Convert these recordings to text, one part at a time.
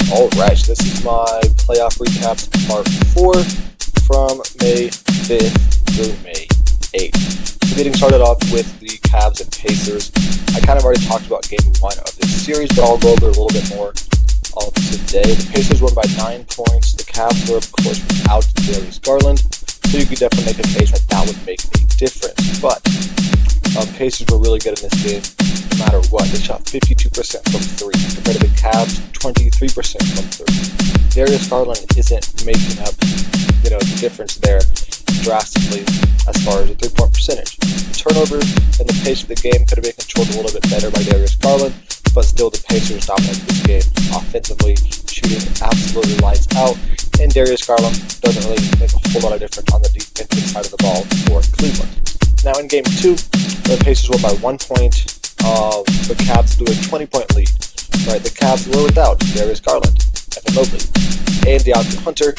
Alright, so this is my playoff recaps part 4 from May 5th through May 8th. So getting started off with the Cavs and Pacers. I kind of already talked about game 1 of this series, but I'll go over a little bit more today. The Pacers won by 9 points. The Cavs were, of course, without Darius Garland, so you could definitely make a case that would make a difference. But Pacers were really good in this game, no matter what. They shot 52% from 3, compared to the Cavs, 23% from 3. Darius Garland isn't making up, the difference there drastically as far as the 3-point percentage. The turnovers and the pace of the game could have been controlled a little bit better by Darius Garland, but still the Pacers dominate this game offensively, shooting absolutely lights out, and Darius Garland doesn't really make a whole lot of difference on the defensive side of the ball for Cleveland. Now in game 2, the Pacers won by 1 point. The Cavs blew a 20-point lead. Right, the Cavs were without Darius Garland, Evan Mobley, and DeAndre Hunter.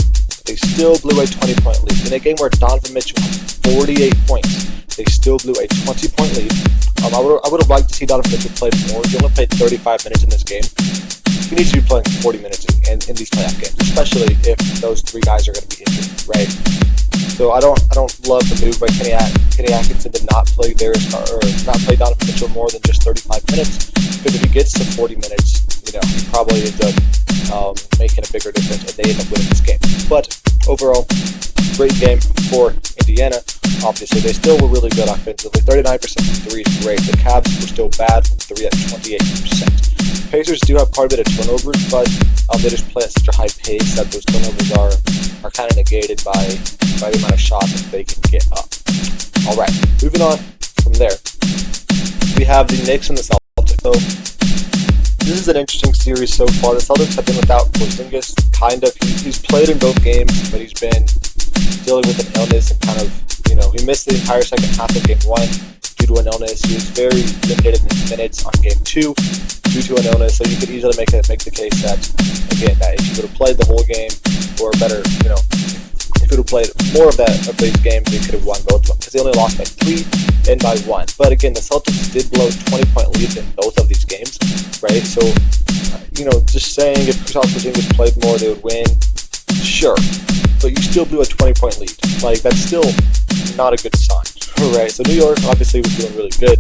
They still blew a 20-point lead. In a game where Donovan Mitchell had 48 points, they still blew a 20-point lead. I would have liked to see Donovan Mitchell play more. He only played 35 minutes in this game. He needs to be playing 40 minutes in these playoff games, especially if those 3 guys are going to be injured, right? So I don't love the move by Kenny Atkinson to not play not play Donovan Mitchell more than just 35 minutes. Because if he gets to 40 minutes, he probably ends up making a bigger difference, and they end up winning this game. But overall, great game for Indiana. Obviously, they still were really good offensively. 39% from 3 is great. The Cavs were still bad from 3 at 28%. Pacers do have quite a bit of turnovers, but they just play at such a high pace that those turnovers are kind of negated by the amount of shots that they can get up. Alright, moving on from there, we have the Knicks and the Celtics. So, this is an interesting series so far. The Celtics have been without Porzingis, kind of. He's played in both games, but he's been dealing with an illness and kind of, he missed the entire second half of game 1 due to an illness. He was very limited in his minutes on game 2 due to an illness, so you could easily make the case that, again, that if he would have played the whole game, or better, if he would have played more of these games, they could have won both of them, because they only lost by 3 and by 1. But again, the Celtics did blow 20-point leads in both of these games, right? So, just saying if Kristaps Porzingis played more, they would win, sure. But you still blew a 20-point lead. That's still not a good sign, right? So New York obviously was doing really good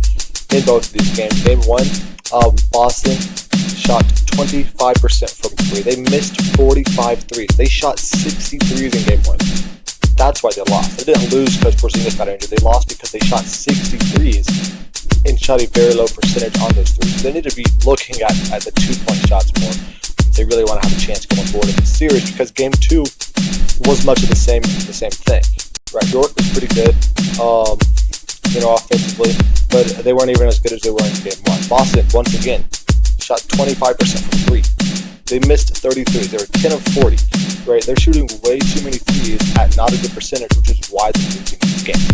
in both of these games. Game 1, Boston shot 25% from 3. They missed 45 threes. They shot 60 threes in game 1. That's why they lost. They didn't lose because Porzingis got injured. They lost because they shot 60 threes and shot a very low percentage on those threes. So they need to be looking at the 2-point shots more if they really want to have a chance going forward in the series, because game 2 was much of the same thing. Right, York was pretty good, offensively, but they weren't even as good as they were in game 1. Boston, once again, shot 25% from 3. They missed 33. They were 10 of 40. Right, they're shooting way too many threes at not a good percentage, which is why they're losing this game.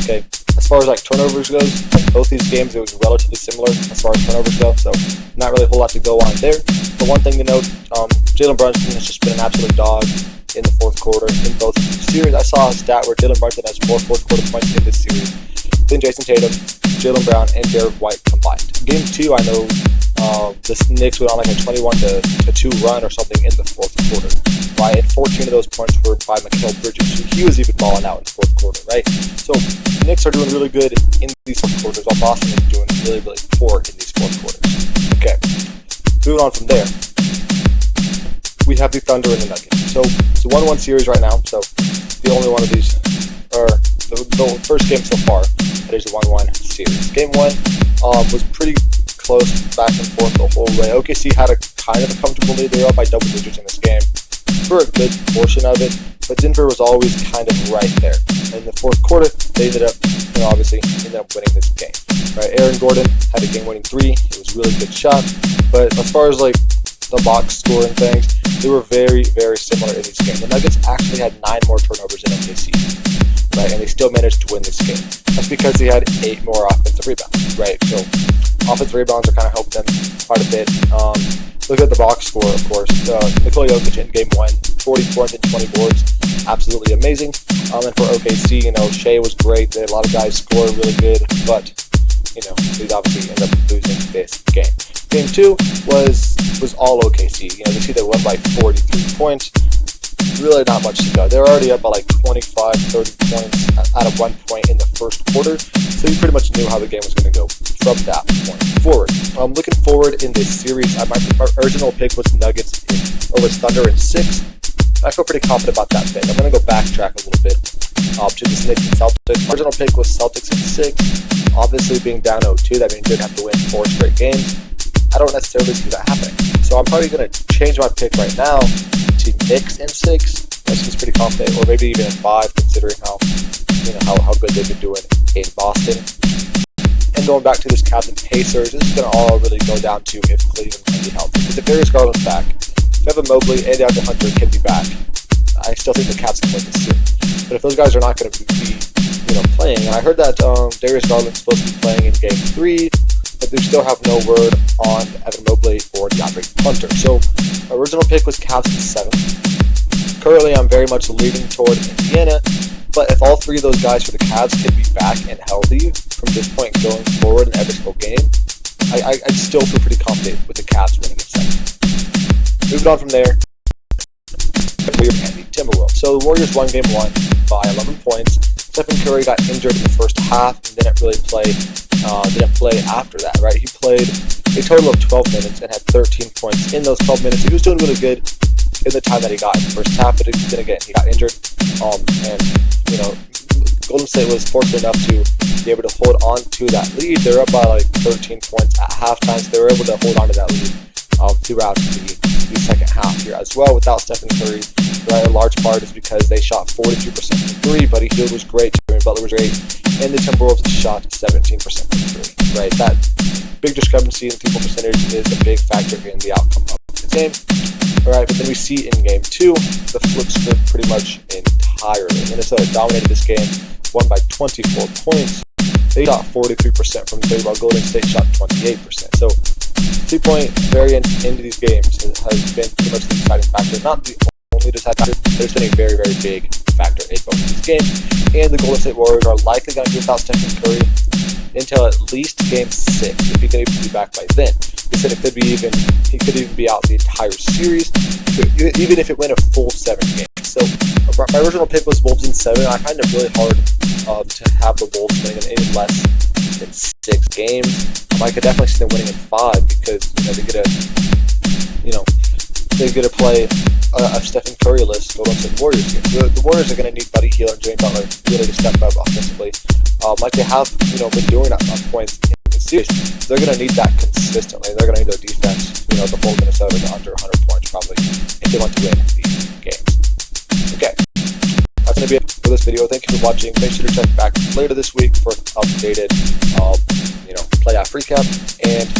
Okay, as far as turnovers goes, both these games it was relatively similar as far as turnovers go, so not really a whole lot to go on there. But one thing to note, Jalen Brunson has just been an absolute dog in the fourth quarter in both series. I saw a stat where Jalen Brunson has more fourth quarter points in this series than Jason Tatum, Jaylen Brown, and Derek White combined. Game 2, I know the Knicks went on a 21-2 run or something in the fourth quarter. Right, and 14 of those points were by Mikal Bridges, who he was even balling out in the fourth quarter. Right, so the Knicks are doing really good in these fourth quarters, while Boston is doing really, really poor in these fourth quarters. Okay, moving on from there, we have the Thunder and the Nuggets. So it's a 1-1 series right now. So the only one of these, or the first game so far, that is a 1-1 series. Game 1 was pretty close, back and forth the whole way. OKC had a kind of a comfortable lead. They were up by double digits in this game for a good portion of it, but Denver was always kind of right there. In the fourth quarter, they ended up, obviously, winning this game. Right, Aaron Gordon had a game-winning 3. It was a really good shot, but as far as the box score and things, they were very, very similar in this game. The Nuggets actually had 9 more turnovers than OKC, right, and they still managed to win this game. That's because they had 8 more offensive rebounds, right? So offensive rebounds are kind of helped them quite a bit. Look at the box score, of course. Nikola Jokic in game 1, 40 points and 20 boards, absolutely amazing. And for OKC, Shea was great. They had a lot of guys score really good, but they obviously end up losing this game. Game 2 was all OKC. You know, you see they won by 43 points. Really not much to go. They're already up by like 25, 30 points at one point in the first quarter, so you pretty much knew how the game was going to go from that point forward. Looking forward in this series, my original pick was Nuggets over Thunder in 6. I feel pretty confident about that pick. I'm going to go backtrack a little bit to this Knicks and Celtics. My original pick was Celtics in 6. Obviously, being down 0-2, that means they'd have to win 4 straight games. I don't necessarily see that happening. So I'm probably going to change my pick right now to Knicks in 6. That seems pretty confident, or maybe even in 5, considering how good they've been doing in Boston. And going back to this Cavs and Pacers, this is going to all really go down to if Cleveland can be healthy. Because if Darius Garland's back, Evan Mobley and DeAndre Hunter can be back, I still think the Cavs can win this series. But if those guys are not going to be playing, and I heard that Darius Garland's supposed to be playing in Game 3, but they still have no word on Evan Mobley or DeAndre Hunter. So my original pick was Cavs in 7. Currently, I'm very much leaning toward Indiana, but if all 3 of those guys for the Cavs can be back and healthy from this point going forward in every single game, I still feel pretty confident with the Cavs winning in 7. Moving on from there, Warriors and the Timberwolves. So the Warriors won Game 1 by 11 points. Stephen Curry got injured in the first half and didn't play after that, right? He played a total of 12 minutes and had 13 points in those 12 minutes. He was doing really good in the time that he got in the first half, but then again, he got injured. Golden State was fortunate enough to be able to hold on to that lead. They were up by like 13 points at halftime, so they were able to hold on to that lead throughout the second half here as well without Stephen Curry. Right, a large part is because they shot 42% from 3. Buddy Hield was great, Jimmy Butler was great, and the Timberwolves shot 17% from 3. Right, that big discrepancy in 3-point percentage is a big factor in the outcome of the game. All right, but then we see in Game 2, the flip flipped pretty much entirely. Minnesota dominated this game, won by 24 points. They shot 43% from 3, while Golden State shot 28%. So 3-point variance into these games has been pretty much the deciding factor. Not the only deciding factor, but it's been a very, very big factor in both of these games. And the Golden State Warriors are likely going to be without Stephen Curry until at least Game 6, if he can even be back by then. He said he could even be out the entire series, even if it went a full 7 games. So my original pick was Wolves in 7. I find it really hard to have the Wolves winning in any less than 6 games. I could definitely see them winning in 5 because they get to play a Stephen Curry-less Golden State Warriors game. The Warriors are going to need Buddy Hield and Jimmy Butler really to step up offensively, like they have been doing at points in the series. They're going to need that consistently. They're going to need their defense, to hold Minnesota to under 100 points probably if they want to win these games. Okay, that's going to be it for this video. Thank you for watching. Make sure to check back later this week for updated, playoff recap and